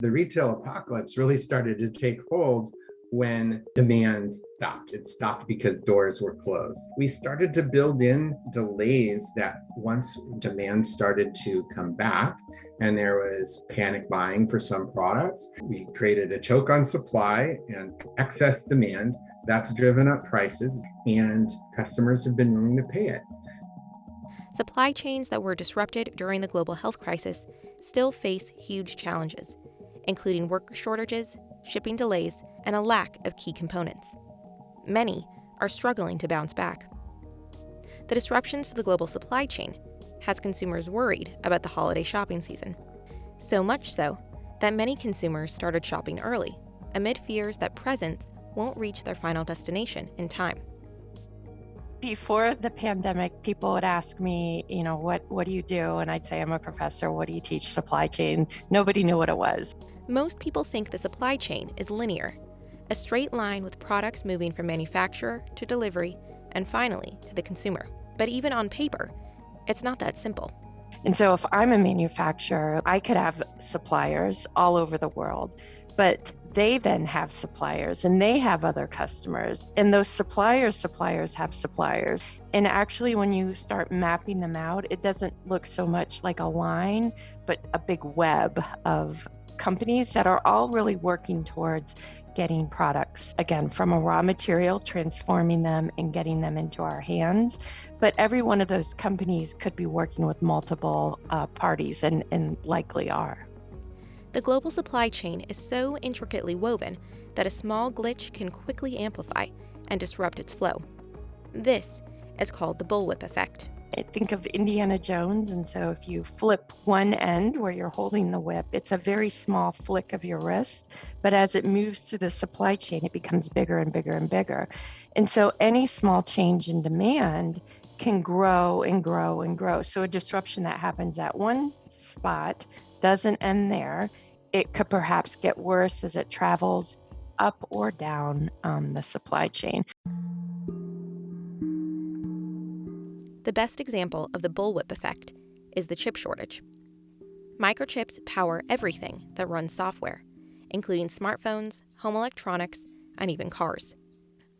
The retail apocalypse really started to take hold when demand stopped. It stopped because doors were closed. We started to build in delays that once demand started to come back and there was panic buying for some products, we created a choke on supply and excess demand. That's driven up prices and customers have been willing to pay it. Supply chains that were disrupted during the global health crisis still face huge challenges, including worker shortages, shipping delays, and a lack of key components. Many are struggling to bounce back. The disruptions to the global supply chain has consumers worried about the holiday shopping season. So much so that many consumers started shopping early, amid fears that presents won't reach their final destination in time. Before the pandemic, people would ask me, what do you do? And I'd say, I'm a professor. What do you teach? Supply chain. Nobody knew what it was. Most people think the supply chain is linear, a straight line with products moving from manufacturer to delivery and finally to the consumer. But even on paper, it's not that simple. And so if I'm a manufacturer, I could have suppliers all over the world, but they then have suppliers and they have other customers. And those suppliers have suppliers. And actually, when you start mapping them out, it doesn't look so much like a line, but a big web of companies that are all really working towards getting products, again, from a raw material, transforming them and getting them into our hands. But every one of those companies could be working with multiple parties and likely are. The global supply chain is so intricately woven that a small glitch can quickly amplify and disrupt its flow. This is called the Bullwhip Effect. I think of Indiana Jones, and so if you flip one end where you're holding the whip, it's a very small flick of your wrist, but as it moves through the supply chain, it becomes bigger and bigger and bigger. And so any small change in demand can grow and grow and grow. So a disruption that happens at one spot doesn't end there. It could perhaps get worse as it travels up or down the supply chain. The best example of the bullwhip effect is the chip shortage. Microchips power everything that runs software, including smartphones, home electronics, and even cars.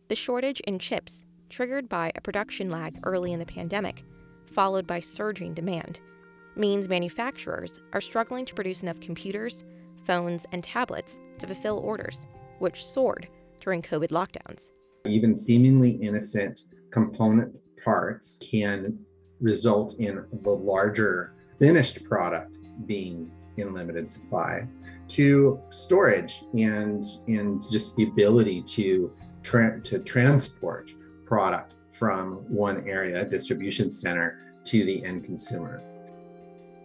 The shortage in chips, triggered by a production lag early in the pandemic, followed by surging demand, means manufacturers are struggling to produce enough computers, phones, and tablets to fulfill orders, which soared during COVID lockdowns. Even seemingly innocent component parts can result in the larger finished product being in limited supply, to storage and just the ability to transport product from one area, distribution center, to the end consumer.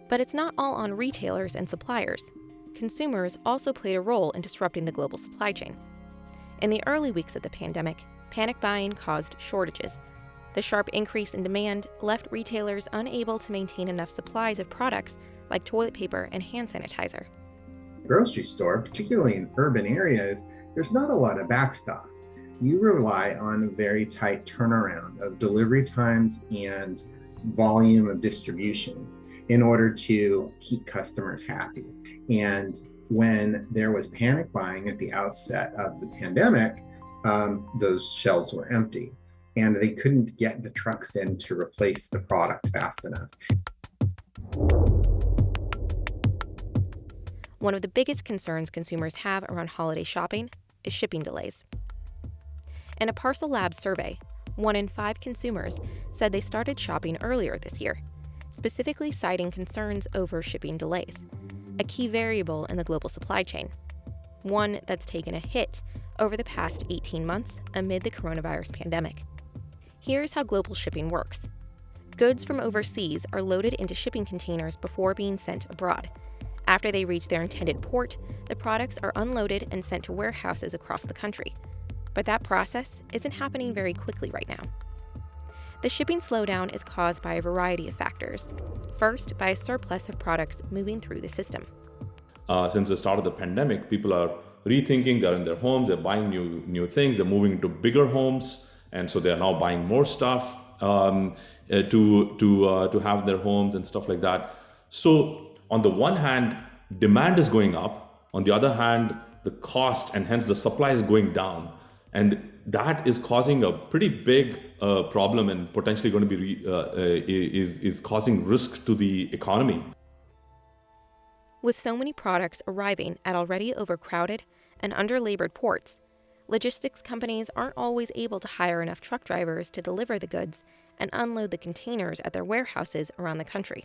But it's not all on retailers and suppliers. Consumers also played a role in disrupting the global supply chain. In the early weeks of the pandemic, panic buying caused shortages. The sharp increase in demand left retailers unable to maintain enough supplies of products like toilet paper and hand sanitizer. Grocery store, particularly in urban areas, there's not a lot of backstock. You rely on a very tight turnaround of delivery times and volume of distribution in order to keep customers happy. And when there was panic buying at the outset of the pandemic, those shelves were empty and they couldn't get the trucks in to replace the product fast enough. One of the biggest concerns consumers have around holiday shopping is shipping delays. In a Parcel Labs survey, 1 in 5 consumers said they started shopping earlier this year, specifically citing concerns over shipping delays, a key variable in the global supply chain, one that's taken a hit over the past 18 months amid the coronavirus pandemic. Here's how global shipping works. Goods from overseas are loaded into shipping containers before being sent abroad. After they reach their intended port, the products are unloaded and sent to warehouses across the country. But that process isn't happening very quickly right now. The shipping slowdown is caused by a variety of factors. First, by a surplus of products moving through the system. Since the start of the pandemic, people are rethinking, they're in their homes, they're buying new things, they're moving into bigger homes, and so they're now buying more stuff to have in their homes and stuff like that. So on the one hand, demand is going up, On the other hand, the cost and hence the supply is going down. And that is causing a pretty big problem and potentially going to be is causing risk to the economy. With so many products arriving at already overcrowded and underlabored ports, logistics companies aren't always able to hire enough truck drivers to deliver the goods and unload the containers at their warehouses around the country.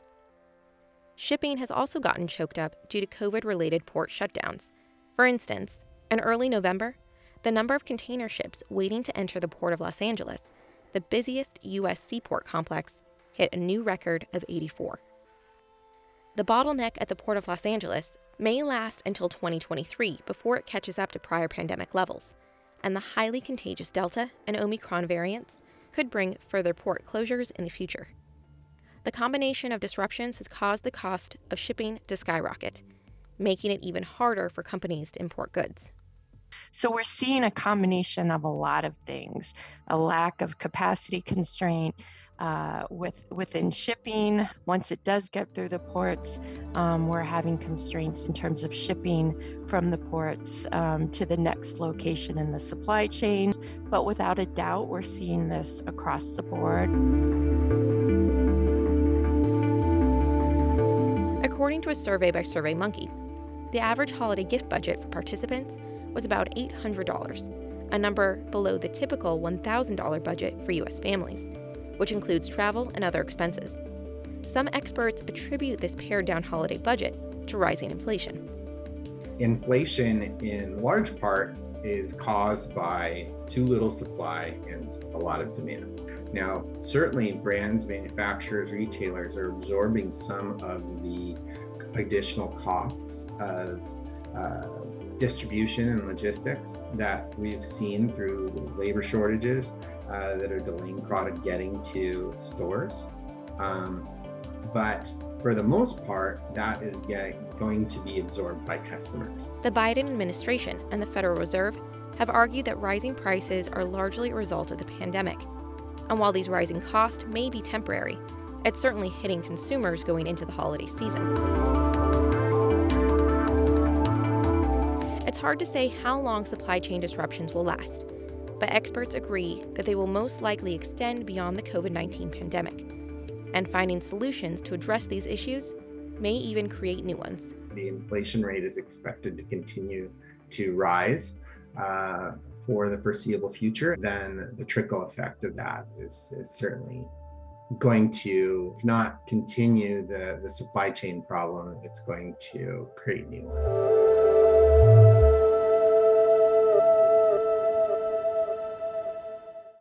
Shipping has also gotten choked up due to COVID-related port shutdowns. For instance, in early November, the number of container ships waiting to enter the Port of Los Angeles, the busiest U.S. seaport complex, hit a new record of 84. The bottleneck at the Port of Los Angeles may last until 2023 before it catches up to prior pandemic levels, and the highly contagious Delta and Omicron variants could bring further port closures in the future. The combination of disruptions has caused the cost of shipping to skyrocket, making it even harder for companies to import goods. So we're seeing a combination of a lot of things, a lack of capacity constraint within shipping. Once it does get through the ports, we're having constraints in terms of shipping from the ports to the next location in the supply chain. But without a doubt, we're seeing this across the board. According to a survey by SurveyMonkey, the average holiday gift budget for participants was about $800, a number below the typical $1,000 budget for U.S. families, which includes travel and other expenses. Some experts attribute this pared-down holiday budget to rising inflation. Inflation, in large part, is caused by too little supply and a lot of demand. Now, certainly brands, manufacturers, retailers are absorbing some of the additional costs of distribution and logistics that we've seen through labor shortages that are delaying product getting to stores. But for the most part, that is going to be absorbed by customers. The Biden administration and the Federal Reserve have argued that rising prices are largely a result of the pandemic. And while these rising costs may be temporary, it's certainly hitting consumers going into the holiday season. It's hard to say how long supply chain disruptions will last, but experts agree that they will most likely extend beyond the COVID-19 pandemic, and finding solutions to address these issues may even create new ones. The inflation rate is expected to continue to rise for the foreseeable future. Then the trickle effect of that is certainly going to, if not continue the supply chain problem, it's going to create new ones.